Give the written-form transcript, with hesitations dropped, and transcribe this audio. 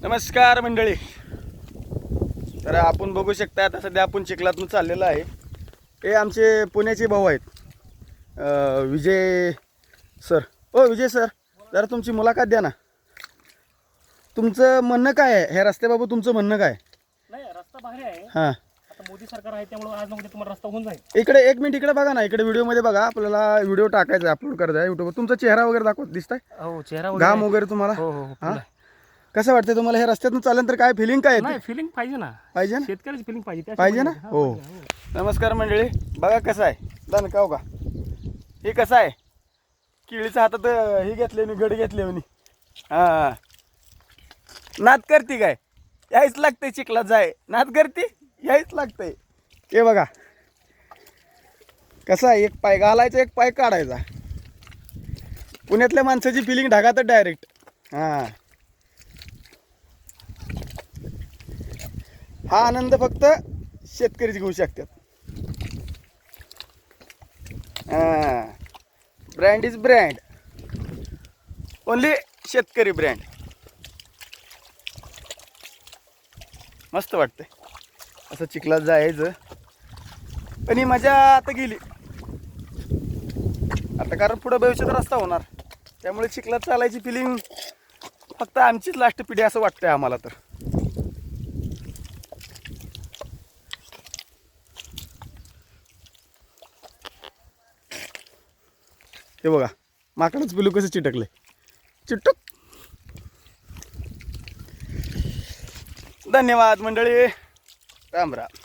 नमस्कार मंडळी. तर आपण बघू शकता आता सध्या आपण चिखलातून चाललेलो आहे. हे आमचे पुण्याचे भाऊ आहेत, विजय सर. ओ विजय सर, जरा तुमची मुलाखत द्या ना. तुमचं म्हणणं काय आहे ह्या रस्त्याबाबत? तुमचं म्हणणं काय? नाही, रस्ता भारी आहे. हां, आता मोदी सरकार आहे त्यामुळे आज ना उद्या तुम्हाला रस्ता होऊन जाईल. इकडे एक मिनिट इकडे बघा ना. इकडे व्हिडिओमध्ये बघा, आपल्याला व्हिडिओ टाकायचा आहे, अपलोड करायचा आहे यूट्यूबवर. तुमचा चेहरा वगैरे दाखवत दिसताय, हो चेहरा घाम वगैरे तुम्हाला. हो हो हां, कसं वाटतं तुम्हाला ह्या रस्त्यातून चालल्यानंतर? काय फिलिंग काय येते? नाही, फिलिंग पाहिजे ना, पाहिजे ना, शेतकऱ्याची फिलिंग पाहिजे पाहिजे ना. हो. नमस्कार मंडळी, बघा कसं आहे दणकाव का. हे कसं आहे, केळीच्या हातात हे घेतले मी, गड घेतले म्हणे. हां, नाद करते काय, यायच लागतंय. चिखलात जाय नाद करते, यायच लागतंय. हे बघा कसं आहे, एक पाय घालायचा, एक पाय काढायचा. पुण्यातल्या माणसाची फिलिंग ढगातच डायरेक्ट. हां, हा आनंद फक्त शेतकरीच घेऊ शकतात. हां, ब्रँड इज ब्रँड, ओनली शेतकरी ब्रँड. मस्त वाटतंय असं चिखलात जायचं. पण ही मजा आता गेली आता, कारण पुढं भविष्यात रस्ता होणार, त्यामुळे चिखलात चालायची फिलिंग फक्त आमचीच लास्ट पिढी असं वाटतंय आम्हाला. तर हे बघा, माकडच पिलू कसं चिटकले, चिटक. धन्यवाद मंडळी, राम राम.